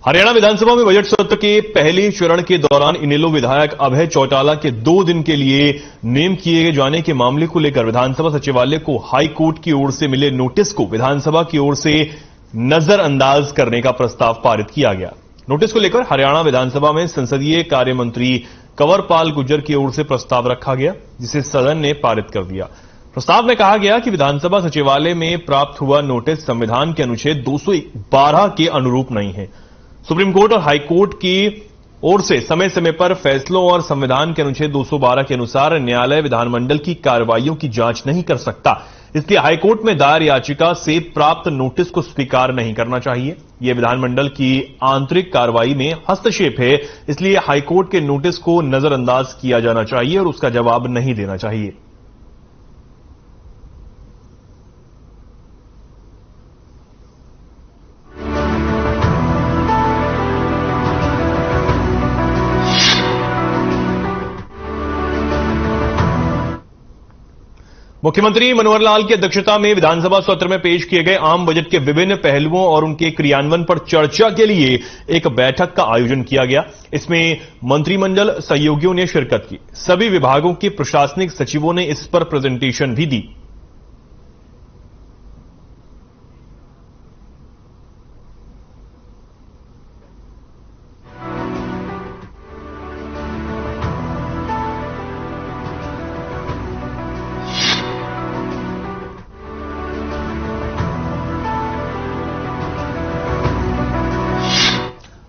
हरियाणा विधानसभा में बजट सत्र के पहले चरण के दौरान इनेलो विधायक अभय चौटाला के 2 दिन के लिए नेम किए जाने के मामले को लेकर विधानसभा सचिवालय को हाई कोर्ट की ओर से मिले नोटिस को विधानसभा की ओर से नजरअंदाज करने का प्रस्ताव पारित किया गया। नोटिस को लेकर हरियाणा विधानसभा में संसदीय कार्य मंत्री कंवरपाल गुर्जर की ओर से प्रस्ताव रखा गया, जिसे सदन ने पारित कर दिया। प्रस्ताव में कहा गया कि विधानसभा सचिवालय में प्राप्त हुआ नोटिस संविधान के अनुच्छेद 212 के अनुरूप नहीं है। सुप्रीम कोर्ट और हाई कोर्ट की ओर से समय समय पर फैसलों और संविधान के अनुच्छेद 212 के अनुसार न्यायालय विधानमंडल की कार्रवाइयों की जांच नहीं कर सकता, इसलिए हाईकोर्ट में दायर याचिका से प्राप्त नोटिस को स्वीकार नहीं करना चाहिए। यह विधानमंडल की आंतरिक कार्रवाई में हस्तक्षेप है, इसलिए हाईकोर्ट के नोटिस को नजरअंदाज किया जाना चाहिए और उसका जवाब नहीं देना चाहिए। मुख्यमंत्री मनोहर लाल की अध्यक्षता में विधानसभा सत्र में पेश किए गए आम बजट के विभिन्न पहलुओं और उनके क्रियान्वयन पर चर्चा के लिए एक बैठक का आयोजन किया गया। इसमें मंत्रिमंडल सहयोगियों ने शिरकत की। सभी विभागों के प्रशासनिक सचिवों ने इस पर प्रेजेंटेशन भी दी।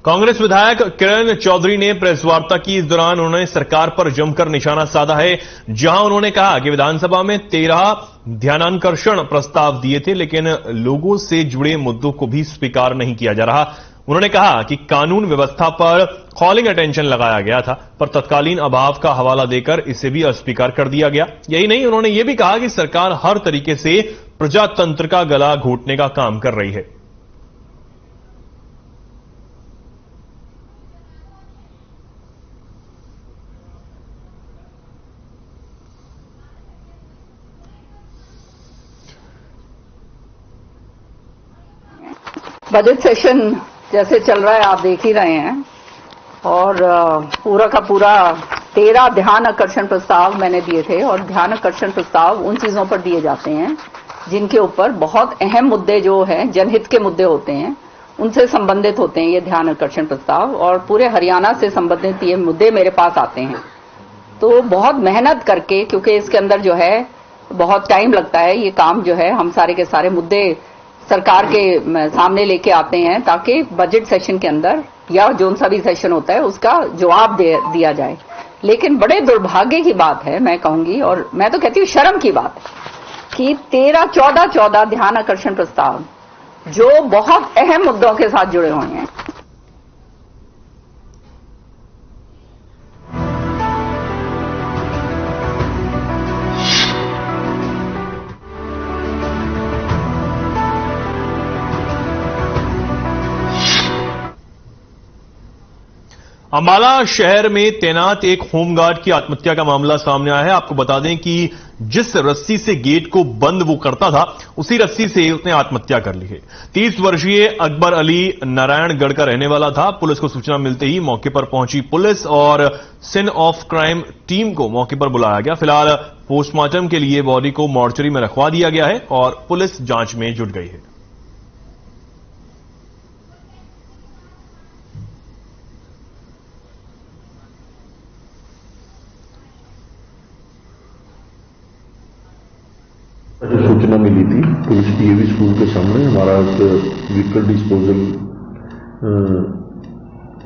कांग्रेस विधायक किरण चौधरी ने प्रेस वार्ता की। इस दौरान उन्होंने सरकार पर जमकर निशाना साधा है, जहां उन्होंने कहा कि विधानसभा में 13 ध्यानाकर्षण प्रस्ताव दिए थे, लेकिन लोगों से जुड़े मुद्दों को भी स्वीकार नहीं किया जा रहा। उन्होंने कहा कि कानून व्यवस्था पर कॉलिंग अटेंशन लगाया गया था, पर तत्कालीन अभाव का हवाला देकर इसे भी अस्वीकार कर दिया गया। यही नहीं, उन्होंने यह भी कहा कि सरकार हर तरीके से प्रजातंत्र का गला घोटने का काम कर रही है। बजट सेशन जैसे चल रहा है आप देख ही रहे हैं, और पूरा का पूरा 13 ध्यान आकर्षण प्रस्ताव मैंने दिए थे। और ध्यान आकर्षण प्रस्ताव उन चीजों पर दिए जाते हैं जिनके ऊपर बहुत अहम मुद्दे जो हैं, जनहित के मुद्दे होते हैं, उनसे संबंधित होते हैं ये ध्यान आकर्षण प्रस्ताव। और पूरे हरियाणा से संबंधित ये मुद्दे मेरे पास आते हैं, तो बहुत मेहनत करके, क्योंकि इसके अंदर जो है बहुत टाइम लगता है, ये काम जो है हम सारे के सारे मुद्दे सरकार के सामने लेके आते हैं ताकि बजट सेशन के अंदर या जो सा भी सेशन होता है उसका जवाब दिया जाए। लेकिन बड़े दुर्भाग्य की बात है, मैं कहूंगी, और मैं तो कहती हूँ शर्म की बात है कि 14 ध्यान आकर्षण प्रस्ताव जो बहुत अहम मुद्दों के साथ जुड़े हुए हैं, अंबाला शहर में तैनात एक होमगार्ड की आत्महत्या का मामला सामने आया है। आपको बता दें कि जिस रस्सी से गेट को बंद वो करता था, उसी रस्सी से उसने आत्महत्या कर ली है। 30 वर्षीय अकबर अली नारायणगढ़ का रहने वाला था। पुलिस को सूचना मिलते ही मौके पर पहुंची पुलिस और सीन ऑफ क्राइम टीम को मौके पर बुलाया गया। फिलहाल पोस्टमार्टम के लिए बॉडी को मॉर्चरी में रखवा दिया गया है और पुलिस जांच में जुट गई है। सूचना मिली थी पुलिस डीएवी स्कूल के सामने हमारा एक व्हीकल डिस्पोजल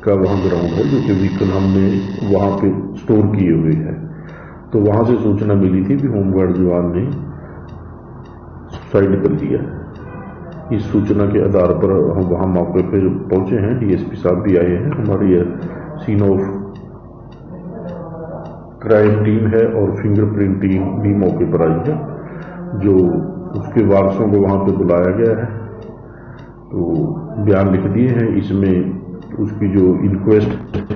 का वहाँ ग्राउंड है, जो कि व्हीकल हमने वहाँ पे स्टोर किए हुए हैं। तो वहाँ से सूचना मिली थी कि होमगार्ड जवान ने सुसाइड कर लिया है। इस सूचना के आधार पर हम वहाँ मौके पर पहुंचे हैं। डीएसपी साहब भी आए हैं, हमारी सीन ऑफ क्राइम टीम है और फिंगरप्रिंट टीम भी मौके पर आई है। जो उसके वारसों को वहां पे बुलाया गया है, तो बयान लिख दिए हैं। इसमें उसकी जो इंक्वेस्ट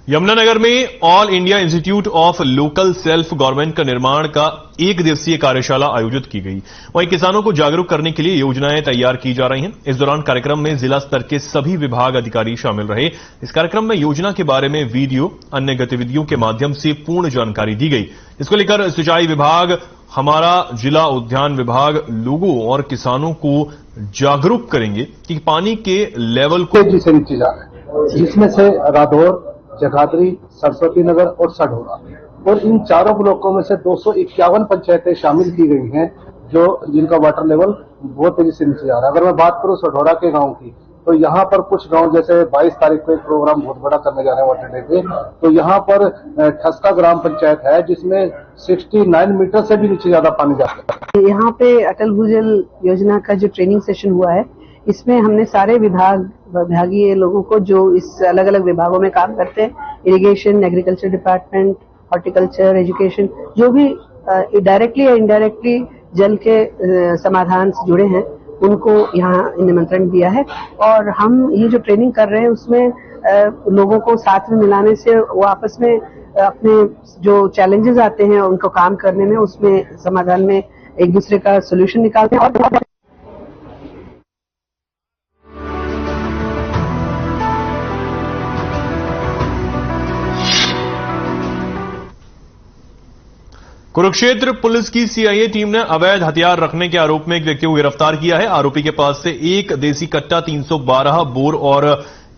यमुनानगर में all India institute of local self government का निर्माण का 1 दिवसीय कार्यशाला आयोजित की गई। वहीं किसानों को जागरूक करने के लिए योजनाएं तैयार की जा रही हैं। इस दौरान कार्यक्रम में जिला स्तर के सभी विभाग अधिकारी शामिल रहे। इस कार्यक्रम में योजना के बारे में वीडियो, अन्य गतिविधियों के माध्यम से पूर्ण जानकारी दी गई। इसको लेकर सिंचाई विभाग, हमारा जिला उद्यान विभाग लोगों और किसानों को जागरूक करेंगे कि पानी के लेवल को तेजी से नीचे जा रहे हैं, जिसमें से रादौर, जगाधरी, सरस्वती नगर और सढौरा, और इन चारों ब्लॉकों में से 251 पंचायतें शामिल की गई हैं जो जिनका वाटर लेवल बहुत तेजी से नीचे जा रहा है। अगर मैं बात करूं सढौरा के गांव की, तो यहाँ पर कुछ गांव, जैसे 22 तारीख को एक प्रोग्राम बहुत बड़ा करने जा रहे हैं वाटर डे पे, तो यहाँ पर ठसका ग्राम पंचायत है जिसमें 69 मीटर से भी नीचे ज्यादा पानी जाता है। यहाँ पे अटल भूजल योजना का जो ट्रेनिंग सेशन हुआ है, इसमें हमने सारे विभागीय लोगों को जो इस अलग अलग विभागों में काम करते हैं, irrigation, agriculture department, horticulture, education, जो भी डायरेक्टली या इनडायरेक्टली जल के समाधान से जुड़े हैं, उनको यहाँ निमंत्रण दिया है। और हम ये जो ट्रेनिंग कर रहे हैं उसमें लोगों को साथ में मिलाने से वो आपस में अपने जो चैलेंजेस आते हैं उनको काम करने में, उसमें समाधान में एक दूसरे का सोल्यूशन निकालते हैं। और कुरुक्षेत्र पुलिस की सीआईए टीम ने अवैध हथियार रखने के आरोप में एक व्यक्ति को गिरफ्तार किया है। आरोपी के पास से 1 देसी कट्टा, 312 बोर और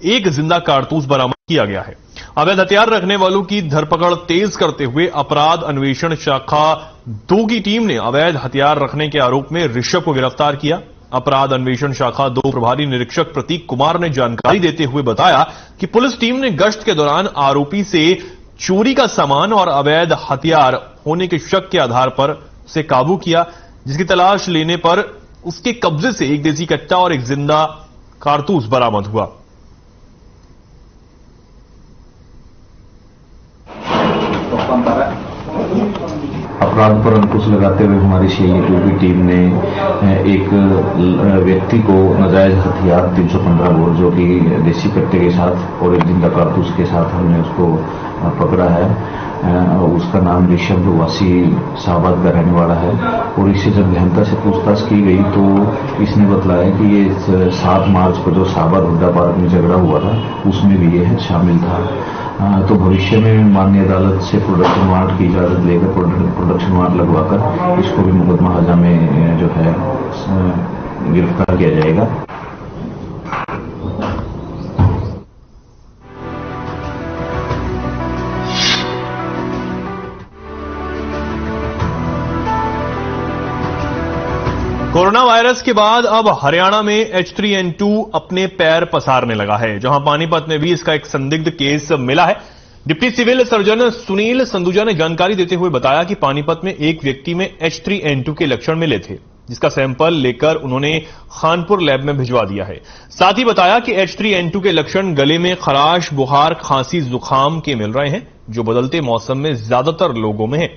1 जिंदा कारतूस बरामद किया गया है। अवैध हथियार रखने वालों की धरपकड़ तेज करते हुए अपराध अन्वेषण शाखा 2 की टीम ने अवैध हथियार रखने के आरोप में ऋषभ को गिरफ्तार किया। अपराध अन्वेषण शाखा 2 प्रभारी निरीक्षक प्रतीक कुमार ने जानकारी देते हुए बताया कि पुलिस टीम ने गश्त के दौरान आरोपी से चोरी का सामान और अवैध हथियार होने के शक के आधार पर उसे काबू किया, जिसकी तलाश लेने पर उसके कब्जे से 1 देसी कट्टा और 1 जिंदा कारतूस बरामद हुआ। अपराध पर अंकुश लगाते हुए हमारी सीआईए 2 की टीम ने एक व्यक्ति को नाजायज हथियार 315 बोर जो कि देसी कट्टे के साथ और 1 जिंदा कारतूस के साथ हमने उसको पकड़ा है। उसका नाम ऋषभ वासी शाहबाद का रहने वाला है। और इससे जब गहनता से पूछताछ की गई तो इसने बतलाया कि ये 7 मार्च को जो शाहबाद हुड्डा पार्क में झगड़ा हुआ था उसमें भी ये शामिल था। तो भविष्य में माननीय अदालत से प्रोडक्शन वारंट की इजाजत लेकर प्रोडक्शन वारंट लगवाकर इसको भी मुकदमा हजा में जो है गिरफ्तार किया जाएगा। कोरोना वायरस के बाद अब हरियाणा में H3N2 अपने पैर पसारने लगा है, जहां पानीपत में भी इसका एक संदिग्ध केस मिला है। डिप्टी सिविल सर्जन सुनील संदूजा ने जानकारी देते हुए बताया कि पानीपत में एक व्यक्ति में H3N2 के लक्षण मिले थे, जिसका सैंपल लेकर उन्होंने खानपुर लैब में भिजवा दिया है। साथ ही बताया कि H3N2 के लक्षण गले में खराश, बुखार, खांसी, जुकाम के मिल रहे हैं, जो बदलते मौसम में ज्यादातर लोगों में है।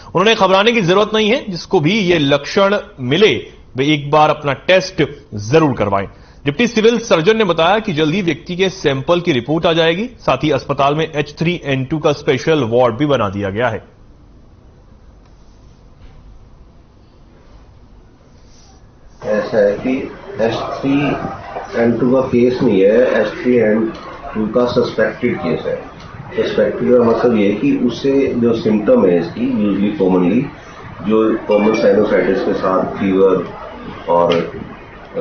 उन्होंने घबराने की जरूरत नहीं है, जिसको भी ये लक्षण मिले वे एक बार अपना टेस्ट जरूर करवाएं। डिप्टी सिविल सर्जन ने बताया कि जल्दी व्यक्ति के सैंपल की रिपोर्ट आ जाएगी। साथ ही अस्पताल में H3N2 का स्पेशल वार्ड भी बना दिया गया है। ऐसा है कि H3N2 का केस नहीं है, H3N2 का सस्पेक्टेड केस है। सस्पेक्टेड का मतलब ये है कि उससे जो सिम्टम है इसकी यूजली कॉमनली जो कॉमन साइनोसाइटिस के साथ फीवर और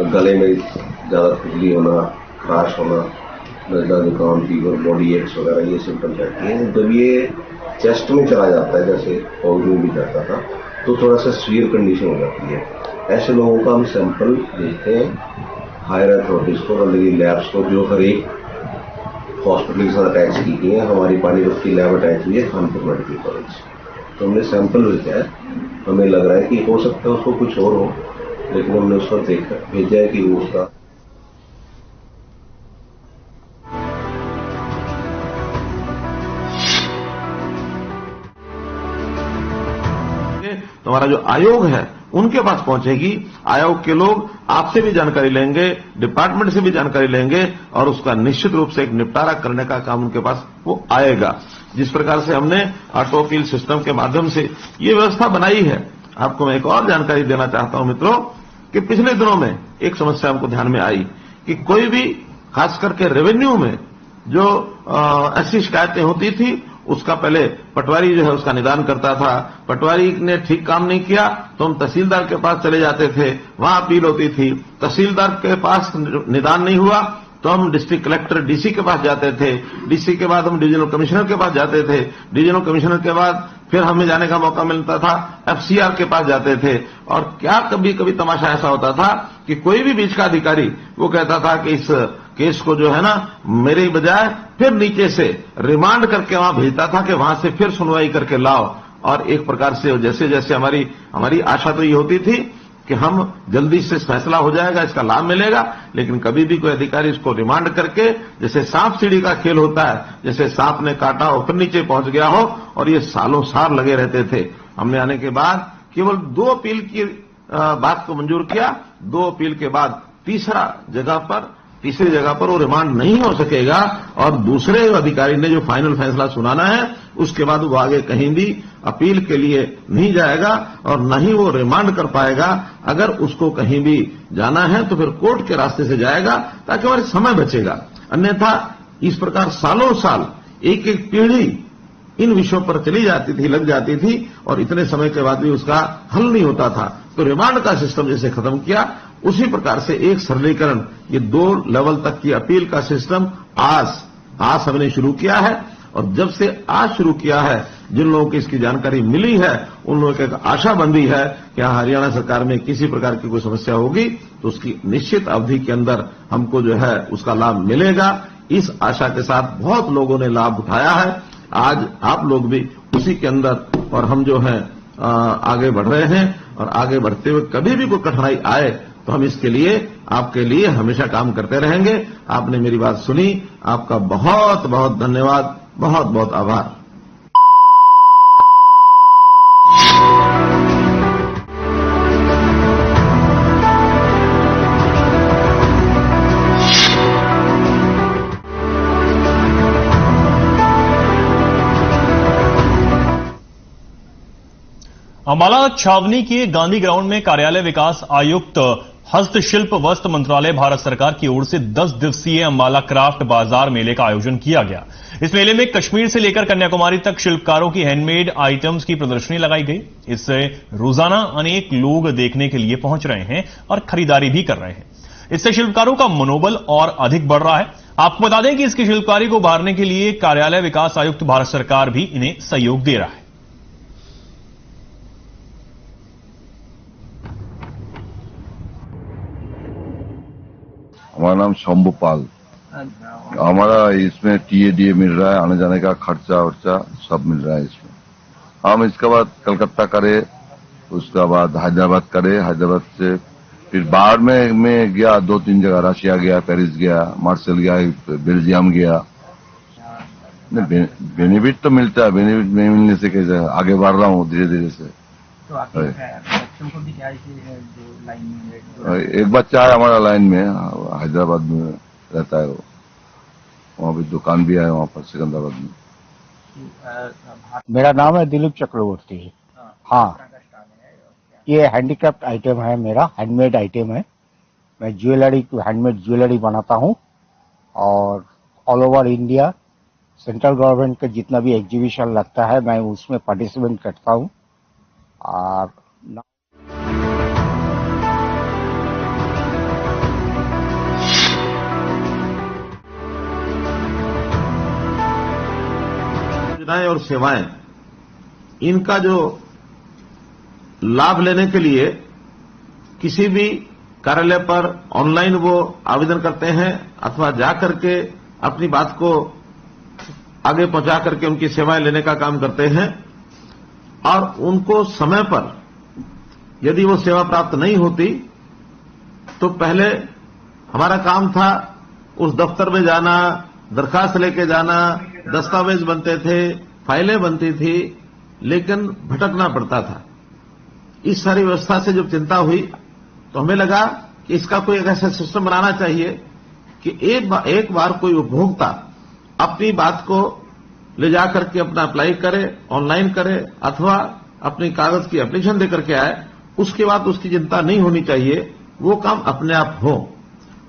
गले में ज़्यादा खुजली होना, खराश होना, नज़ला, जुकाम, फीवर, बॉडी एक्स वगैरह ये सिम्टम्स रहती हैं। जब ये चेस्ट में चला जाता है, जैसे कोविड में भी जाता था, तो थोड़ा सा सीवियर कंडीशन हो जाती है। ऐसे लोगों का हम सैंपल भेजते हैं हायर अथॉरिटीज़ को और लैब्स को, जो हर एक हॉस्पिटल के साथ अटैच की गई है। हमारी पानीपत की लैब अटैच हुई है खानपुर मेडिकल कॉलेज, तो हमने सैंपल भेजा है। हमें लग रहा है कि हो सकता है उसको कुछ और हो, लेकिन हमने उसको देखा भेजा है कि वो उसका हमारा जो आयोग है उनके पास पहुंचेगी। आयोग के लोग आपसे भी जानकारी लेंगे, डिपार्टमेंट से भी जानकारी लेंगे और उसका निश्चित रूप से एक निपटारा करने का काम उनके पास वो आएगा। जिस प्रकार से हमने ऑटो अपील सिस्टम के माध्यम से ये व्यवस्था बनाई है, आपको मैं एक और जानकारी देना चाहता हूं मित्रों कि पिछले दिनों में एक समस्या हमको ध्यान में आई कि कोई भी खास करके रेवेन्यू में जो ऐसी शिकायतें होती थी उसका पहले पटवारी जो है उसका निदान करता था। पटवारी ने ठीक काम नहीं किया तो हम तहसीलदार के पास चले जाते थे, वहां अपील होती थी। तहसीलदार के पास निदान नहीं हुआ तो हम डिस्ट्रिक्ट कलेक्टर डीसी के पास जाते थे, डीसी के बाद हम डिविजनल कमिश्नर के पास जाते थे, डिविजनल कमिश्नर के बाद फिर हमें जाने का मौका मिलता था एफसीआर के पास जाते थे। और क्या कभी कभी तमाशा ऐसा होता था कि कोई भी बीच का अधिकारी वो कहता था कि इस केस को जो है ना मेरे बजाय फिर नीचे से रिमांड करके वहां भेजता था कि वहां से फिर सुनवाई करके लाओ। और एक प्रकार से जैसे जैसे हमारी आशा तो ये होती थी कि हम जल्दी से फैसला हो जाएगा, इसका लाभ मिलेगा, लेकिन कभी भी कोई अधिकारी इसको रिमांड करके जैसे सांप सीढ़ी का खेल होता है, जैसे सांप ने काटा हो फिर नीचे पहुंच गया हो, और ये सालों साल लगे रहते थे। हमने आने के बाद केवल 2 अपील की बात को मंजूर किया। 2 अपील के बाद तीसरी जगह पर वो रिमांड नहीं हो सकेगा और दूसरे अधिकारी ने जो फाइनल फैसला सुनाना है उसके बाद वो आगे कहीं भी अपील के लिए नहीं जाएगा और न ही वो रिमांड कर पाएगा। अगर उसको कहीं भी जाना है तो फिर कोर्ट के रास्ते से जाएगा ताकि हमारे समय बचेगा। अन्यथा इस प्रकार सालों साल एक एक पीढ़ी इन विषयों पर चली जाती थी, लग जाती थी और इतने समय के बाद भी उसका हल नहीं होता था। तो रिमांड का सिस्टम जैसे खत्म किया उसी प्रकार से एक सरलीकरण, ये 2 लेवल तक की अपील का सिस्टम आज हमने शुरू किया है। और जब से आज शुरू किया है, जिन लोगों को इसकी जानकारी मिली है उन लोगों को एक आशा बंधी है कि हरियाणा सरकार में किसी प्रकार की कोई समस्या होगी तो उसकी निश्चित अवधि के अंदर हमको जो है उसका लाभ मिलेगा। इस आशा के साथ बहुत लोगों ने लाभ उठाया है। आज आप लोग भी उसी के अंदर और हम जो है आगे बढ़ रहे हैं और आगे बढ़ते हुए कभी भी कोई कठिनाई आए तो हम इसके लिए आपके लिए हमेशा काम करते रहेंगे। आपने मेरी बात सुनी, आपका बहुत बहुत धन्यवाद, बहुत बहुत आभार। अंबाला छावनी के गांधी ग्राउंड में कार्यालय विकास आयुक्त हस्तशिल्प वस्त्र मंत्रालय भारत सरकार की ओर से 10 दिवसीय अंबाला क्राफ्ट बाजार मेले का आयोजन किया गया। इस मेले में कश्मीर से लेकर कन्याकुमारी तक शिल्पकारों की हैंडमेड आइटम्स की प्रदर्शनी लगाई गई। इससे रोजाना अनेक लोग देखने के लिए पहुंच रहे हैं और खरीदारी भी कर रहे हैं। इससे शिल्पकारों का मनोबल और अधिक बढ़ रहा है। आपको बता दें कि इसकी शिल्पकारी को उभारने के लिए कार्यालय विकास आयुक्त भारत सरकार भी इन्हें सहयोग दे रहा है। हमारा नाम शंभू पाल। हमारा इसमें टीएडीए मिल रहा है, आने जाने का खर्चा वर्चा सब मिल रहा है इसमें। हम इसके बाद कलकत्ता करे, उसके बाद हैदराबाद करे, हैदराबाद से फिर बाहर में गया 2-3 जगह, रशिया गया, पेरिस गया, मार्सेल गया, बेल्जियम गया। बेनिफिट तो मिलता है, बेनिफिट नहीं मिलने से कैसे आगे बढ़ रहा हूँ धीरे धीरे से। एक बच्चा है हमारा लाइन में, हैदराबाद में रहता है वो, वहाँ भी दुकान भी है वहाँ पर सिकंदराबाद में। मेरा नाम है दिलीप चक्रवर्ती। हाँ, ये हैंडीक्राफ्ट आइटम है, मेरा हैंडमेड आइटम है। मैं हैंडमेड ज्वेलरी बनाता हूँ और all over India central government का जितना भी एग्जीबिशन लगता है मैं उसमें पार्टिसिपेट करता हूँ। और और सेवाएं, इनका जो लाभ लेने के लिए किसी भी कार्यालय पर ऑनलाइन वो आवेदन करते हैं अथवा जाकर के अपनी बात को आगे पहुंचा करके उनकी सेवाएं लेने का काम करते हैं। और उनको समय पर यदि वो सेवा प्राप्त नहीं होती तो पहले हमारा काम था उस दफ्तर में जाना, दरखास्त लेके जाना, दस्तावेज बनते थे, फाइलें बनती थी, लेकिन भटकना पड़ता था। इस सारी व्यवस्था से जब चिंता हुई तो हमें लगा कि इसका कोई एक ऐसा सिस्टम बनाना चाहिए कि एक बार कोई उपभोक्ता अपनी बात को ले जाकर के अपना अप्लाई करे, ऑनलाइन करे अथवा अपनी कागज की एप्लीकेशन देकर के आए, उसके बाद उसकी चिंता नहीं होनी चाहिए, वो काम अपने आप हो।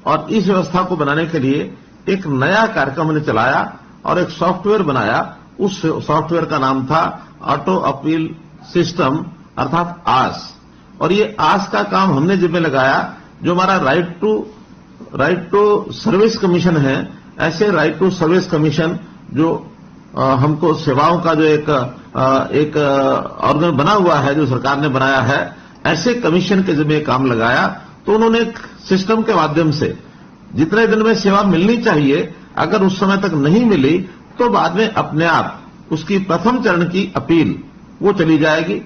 और इस व्यवस्था को बनाने के लिए एक नया कार्यक्रम हमने चलाया और एक सॉफ्टवेयर बनाया। उस सॉफ्टवेयर का नाम था ऑटो अपील सिस्टम अर्थात आस। और ये आस का काम हमने जिम्मे लगाया। जो हमारा राइट टू सर्विस कमीशन है, ऐसे राइट टू सर्विस कमीशन जो हमको सेवाओं का जो एक ऑर्गन बना हुआ है, जो सरकार ने बनाया है, ऐसे कमीशन के जिम्मे काम लगाया। तो उन्होंने एक सिस्टम के माध्यम से जितने दिन में सेवा मिलनी चाहिए, अगर उस समय तक नहीं मिली तो बाद में अपने आप उसकी प्रथम चरण की अपील वो चली जाएगी।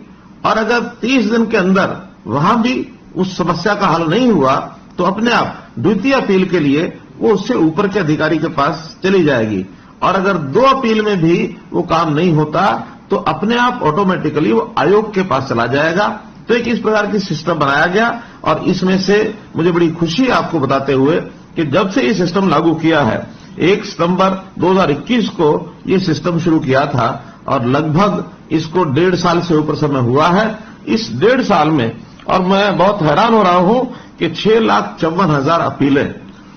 और अगर 30 दिन के अंदर वहां भी उस समस्या का हल नहीं हुआ तो अपने आप द्वितीय अपील के लिए वो उससे ऊपर के अधिकारी के पास चली जाएगी। और अगर 2 अपील में भी वो काम नहीं होता तो अपने आप ऑटोमेटिकली वो आयोग के पास चला जाएगा। तो एक इस प्रकार की सिस्टम बनाया गया। और इसमें से मुझे बड़ी खुशी है आपको बताते हुए कि जब से ये सिस्टम लागू किया है, 1 सितंबर 2021 को ये सिस्टम शुरू किया था और लगभग इसको 1.5 साल से ऊपर समय हुआ है। इस 1.5 साल में, और मैं बहुत हैरान हो रहा हूं कि 6,54,000 अपीलें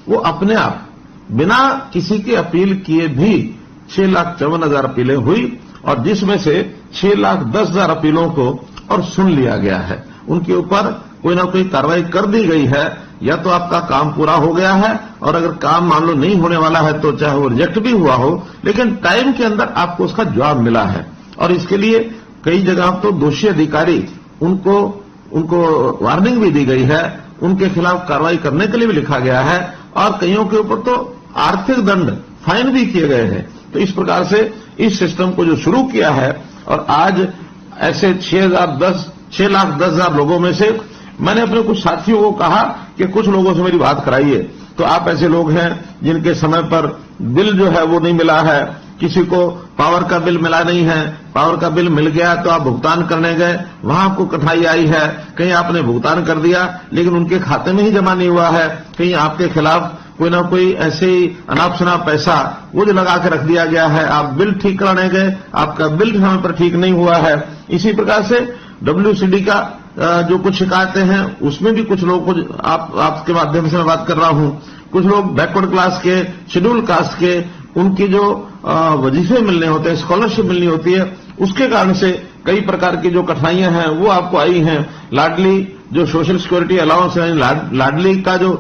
वो अपने आप बिना किसी की अपील किए भी 6,54,000 अपीलें हुई। और जिसमें से 6,10,000 अपीलों को और सुन लिया गया है, उनके ऊपर कोई ना कोई कार्रवाई कर दी गई है। या तो आपका काम पूरा हो गया है, और अगर काम मान लो नहीं होने वाला है तो चाहे वो रिजेक्ट भी हुआ हो, लेकिन टाइम के अंदर आपको उसका जवाब मिला है। और इसके लिए कई जगह तो दोषी अधिकारी उनको वार्निंग भी दी गई है, उनके खिलाफ कार्रवाई करने के लिए भी लिखा गया है, और कईयों के ऊपर तो आर्थिक दंड फाइन भी किए गए हैं। तो इस प्रकार से इस सिस्टम को जो शुरू किया है, और आज ऐसे 6,10,000 लोगों में से मैंने अपने कुछ साथियों को कहा कि कुछ लोगों से मेरी बात कराइए। तो आप ऐसे लोग हैं जिनके समय पर बिल जो है वो नहीं मिला है, किसी को पावर का बिल मिला नहीं है, पावर का बिल मिल गया तो आप भुगतान करने गए, वहां आपको कठिनाई आई है, कहीं आपने भुगतान कर दिया लेकिन उनके खाते में ही जमा नहीं हुआ है, कहीं आपके खिलाफ कोई ना कोई ऐसे ही अनाप शनाप पैसा वो जो लगा के रख दिया गया है, आप बिल ठीक कराने गए, आपका बिल समय पर ठीक नहीं हुआ है। इसी प्रकार से WCD का जो कुछ शिकायतें हैं उसमें भी कुछ लोगों को आपके माध्यम से मैं बात कर रहा हूं, कुछ लोग बैकवर्ड क्लास के, शेड्यूल कास्ट के, उनकी जो वजीफे मिलने होते हैं, स्कॉलरशिप मिलनी होती है, उसके कारण से कई प्रकार की जो कठिनाइयां हैं वो आपको आई हैं। लाडली जो सोशल सिक्योरिटी अलाउंस है, लाडली का जो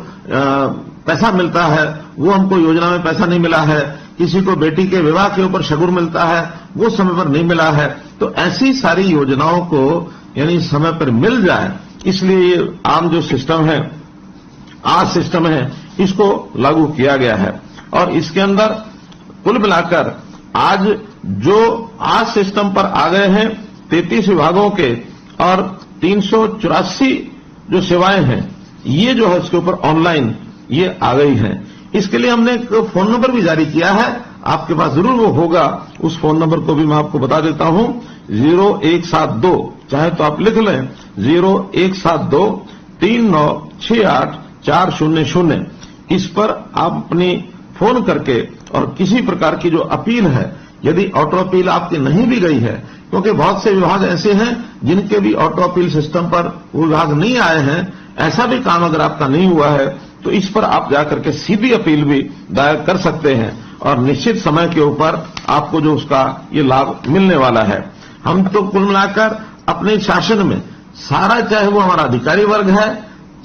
पैसा मिलता है वो हमको योजना में पैसा नहीं मिला है, किसी को बेटी के विवाह के ऊपर शगुन मिलता है वो समय पर नहीं मिला है। तो ऐसी सारी योजनाओं को यानी समय पर मिल जाए, इसलिए ये आम जो सिस्टम है, आज सिस्टम है, इसको लागू किया गया है। और इसके अंदर कुल मिलाकर आज जो आज सिस्टम पर आ गए हैं 33 विभागों के और 384 जो सेवाएं हैं, ये जो है उसके ऊपर ऑनलाइन ये आ गई हैं। इसके लिए हमने एक फोन नंबर भी जारी किया है, आपके पास जरूर वो होगा। उस फोन नंबर को भी मैं आपको बता देता हूं, 0172, चाहे तो आप लिख लें 0172 3968 400। इस पर आप अपनी फोन करके और किसी प्रकार की जो अपील है, यदि ऑटो अपील आपकी नहीं भी गई है, क्योंकि बहुत से विभाग ऐसे हैं जिनके भी ऑटो अपील सिस्टम पर वो विभाग नहीं आए हैं, ऐसा भी काम अगर आपका नहीं हुआ है तो इस पर आप जाकर के सीधी अपील भी दायर कर सकते हैं और निश्चित समय के ऊपर आपको जो उसका ये लाभ मिलने वाला है। हम तो कुल मिलाकर अपने शासन में सारा, चाहे वो हमारा अधिकारी वर्ग है,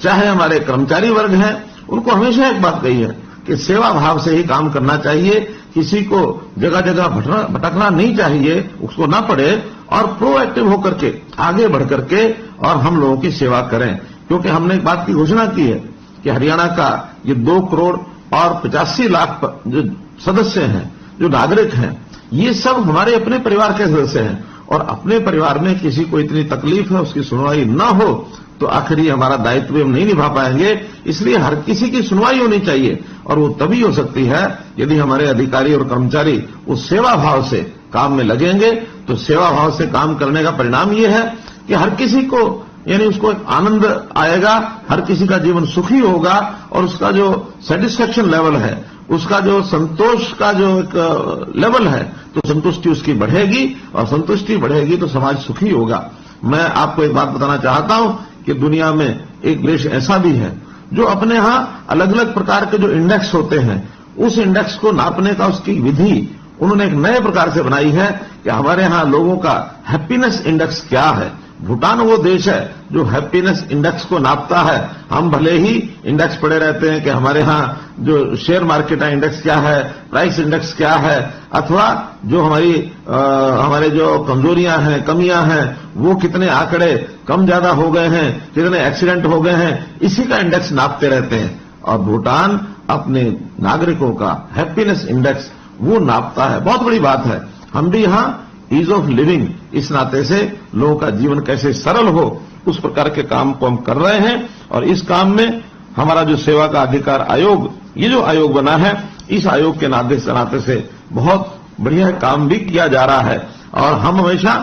चाहे हमारे कर्मचारी वर्ग है, उनको हमेशा एक बात कही है कि सेवा भाव से ही काम करना चाहिए, किसी को जगह जगह भटकना नहीं चाहिए, उसको ना पड़े, और प्रोएक्टिव होकर के आगे बढ़ करके और हम लोगों की सेवा करें। क्योंकि हमने एक बात की घोषणा की है कि हरियाणा का ये 2 करोड़ और 85 लाख जो सदस्य हैं, जो नागरिक हैं, ये सब हमारे अपने परिवार के सदस्य हैं, और अपने परिवार में किसी को इतनी तकलीफ है, उसकी सुनवाई ना हो तो आखिर ये हमारा दायित्व हम नहीं निभा पाएंगे। इसलिए हर किसी की सुनवाई होनी चाहिए, और वो तभी हो सकती है यदि हमारे अधिकारी और कर्मचारी उस सेवा भाव से काम में लगेंगे। तो सेवा भाव से काम करने का परिणाम ये है कि हर किसी को यानी उसको एक आनंद आएगा, हर किसी का जीवन सुखी होगा और उसका जो सेटिस्फेक्शन लेवल है, उसका जो संतोष का जो एक लेवल है, तो संतुष्टि उसकी बढ़ेगी और संतुष्टि बढ़ेगी तो समाज सुखी होगा। मैं आपको एक बात बताना चाहता हूं कि दुनिया में एक देश ऐसा भी है जो अपने यहां अलग अलग प्रकार के जो इंडेक्स होते हैं, उस इंडेक्स को नापने का उसकी विधि उन्होंने एक नए प्रकार से बनाई है कि हमारे यहां लोगों का हैप्पीनेस इंडेक्स क्या है। भूटान वो देश है जो हैप्पीनेस इंडेक्स को नापता है। हम भले ही इंडेक्स पढ़े रहते हैं कि हमारे यहां जो शेयर मार्केट है इंडेक्स क्या है, प्राइस इंडेक्स क्या है, अथवा जो हमारे जो कमजोरियां हैं, कमियां हैं, वो कितने आंकड़े कम ज्यादा हो गए हैं, कितने एक्सीडेंट हो गए हैं, इसी का इंडेक्स नापते रहते हैं। और भूटान अपने नागरिकों का हैप्पीनेस इंडेक्स वो नापता है। बहुत बड़ी बात है। हम भी यहां ईज ऑफ लिविंग इस नाते से लोगों का जीवन कैसे सरल हो, उस प्रकार के काम को हम कर रहे हैं। और इस काम में हमारा जो सेवा का अधिकार आयोग, ये जो आयोग बना है, इस आयोग के नाते से बहुत बढ़िया काम भी किया जा रहा है। और हम हमेशा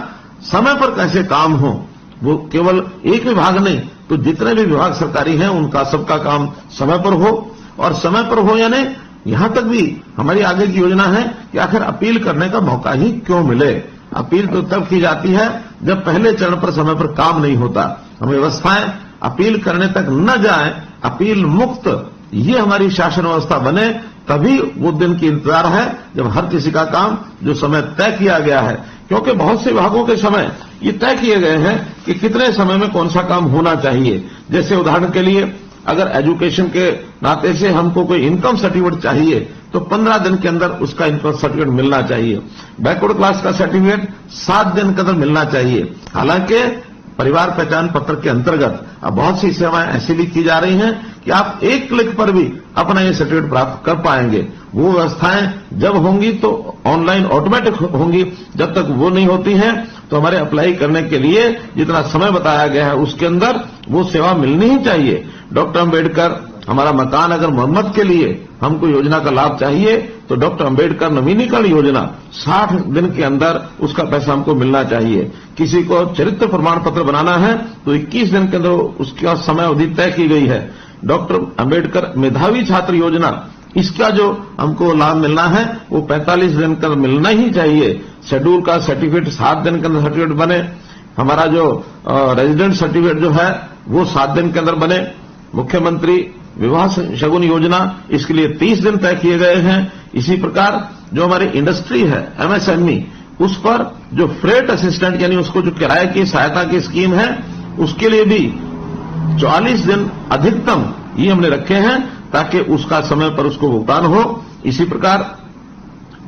समय पर कैसे काम हो, वो केवल एक विभाग नहीं तो जितने भी विभाग सरकारी हैं उनका सबका काम समय पर हो। और समय पर हो यानी यहां तक भी हमारी आगे की योजना है कि आखिर अपील करने का मौका ही क्यों मिले। अपील तो तब की जाती है जब पहले चरण पर समय पर काम नहीं होता। हम व्यवस्थाएं अपील करने तक न जाए, अपील मुक्त ये हमारी शासन व्यवस्था बने, तभी वो दिन की इंतजार है जब हर किसी का काम जो समय तय किया गया है, क्योंकि बहुत से विभागों के समय ये तय किए गए हैं कि कितने समय में कौन सा काम होना चाहिए। जैसे उदाहरण के लिए अगर एजुकेशन के नाते से हमको कोई इनकम सर्टिफिकेट चाहिए तो 15 दिन के अंदर उसका इनकम सर्टिफिकेट मिलना चाहिए। बैकवर्ड क्लास का सर्टिफिकेट 7 दिन के अंदर मिलना चाहिए। हालांकि परिवार पहचान पत्र के अंतर्गत अब बहुत सी सेवाएं ऐसी भी की जा रही हैं कि आप एक क्लिक पर भी अपना ये सर्टिफिकेट प्राप्त कर पाएंगे। वो व्यवस्थाएं जब होंगी तो ऑनलाइन ऑटोमेटिक होंगी, जब तक वो नहीं होती हैं तो हमारे अप्लाई करने के लिए जितना समय बताया गया है उसके अंदर वो सेवा मिलनी ही चाहिए। डॉक्टर अंबेडकर हमारा मकान अगर मरम्मत के लिए हमको योजना का लाभ चाहिए तो डॉक्टर अंबेडकर नवीनीकरण योजना 60 दिन के अंदर उसका पैसा हमको मिलना चाहिए। किसी को चरित्र प्रमाण पत्र बनाना है तो 21 दिन के अंदर उसका समय अवधि तय की गई है। डॉक्टर अंबेडकर मेधावी छात्र योजना, इसका जो हमको लाभ मिलना है वो 45 दिन के अंदर मिलना ही चाहिए। शेड्यूल का सर्टिफिकेट 7 दिन के अंदर सर्टिफिकेट बने। हमारा जो रेजिडेंट सर्टिफिकेट जो है वो 7 दिन के अंदर बने। मुख्यमंत्री विवाह शगुन योजना, इसके लिए 30 दिन तय किए गए हैं। इसी प्रकार जो हमारी इंडस्ट्री है एमएसएमई, उस पर जो फ्रेट असिस्टेंट यानी उसको जो किराए की सहायता की स्कीम है उसके लिए भी 44 दिन अधिकतम ये हमने रखे हैं ताकि उसका समय पर उसको भुगतान हो। इसी प्रकार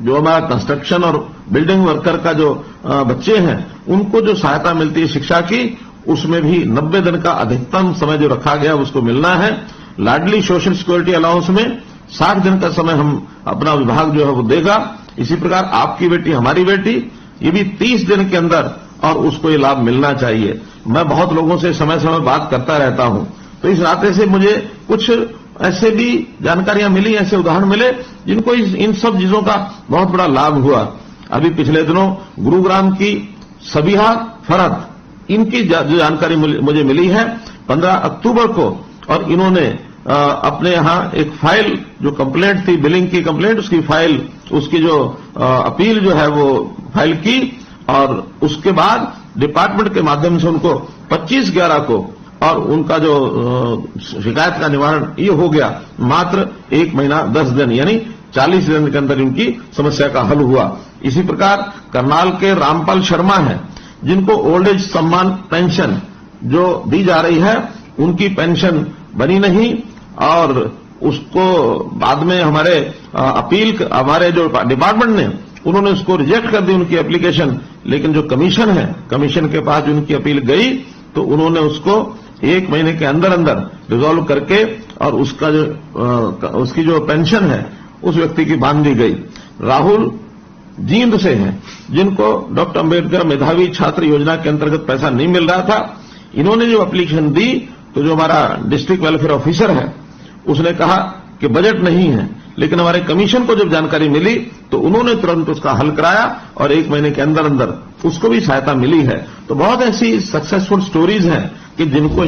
जो हमारा कंस्ट्रक्शन और बिल्डिंग वर्कर का जो बच्चे हैं उनको जो सहायता मिलती है शिक्षा की, उसमें भी 90 दिन का अधिकतम समय जो रखा गया उसको मिलना है। लाडली सोशल सिक्योरिटी अलाउंस में 60 दिन का समय हम अपना विभाग जो है वो देगा। इसी प्रकार आपकी बेटी हमारी बेटी, ये भी 30 दिन के अंदर और उसको ये लाभ मिलना चाहिए। मैं बहुत लोगों से समय समय बात करता रहता हूं, तो इस नाते से मुझे कुछ ऐसे भी जानकारियां मिली, ऐसे उदाहरण मिले जिनको इन सब चीजों का बहुत बड़ा लाभ हुआ। अभी पिछले दिनों गुरुग्राम की सबिहा फरत, इनकी जो जानकारी मुझे मिली है 15 अक्टूबर को, और इन्होंने अपने यहां एक फाइल जो कंप्लेंट थी, बिलिंग की कंप्लेंट, उसकी फाइल, उसकी जो अपील जो है वो फाइल की, और उसके बाद डिपार्टमेंट के माध्यम से उनको 25/11 को और उनका जो शिकायत का निवारण ये हो गया मात्र 1 महीना 10 दिन यानी 40 दिन के अंदर उनकी समस्या का हल हुआ। इसी प्रकार करनाल के रामपाल शर्मा हैं जिनको ओल्ड एज सम्मान पेंशन जो दी जा रही है उनकी पेंशन बनी नहीं, और उसको बाद में हमारे हमारे जो डिपार्टमेंट ने उन्होंने उसको रिजेक्ट कर दी उनकी एप्लीकेशन। लेकिन जो कमीशन है, कमीशन के पास उनकी अपील गई तो उन्होंने उसको 1 महीने के अंदर अंदर रिजॉल्व करके और उसका जो उसकी जो पेंशन है उस व्यक्ति की बांध दी गई। राहुल जींद से हैं जिनको डॉक्टर अंबेडकर मेधावी छात्र योजना के अंतर्गत पैसा नहीं मिल रहा था, इन्होंने जो एप्लीकेशन दी तो जो हमारा डिस्ट्रिक्ट वेलफेयर ऑफिसर है उसने कहा कि बजट नहीं है, लेकिन हमारे कमीशन को जब जानकारी मिली तो उन्होंने तुरंत उसका हल कराया और 1 महीने के अंदर अंदर उसको भी सहायता मिली है। तो बहुत ऐसी सक्सेसफुल स्टोरीज हैं कि जिनको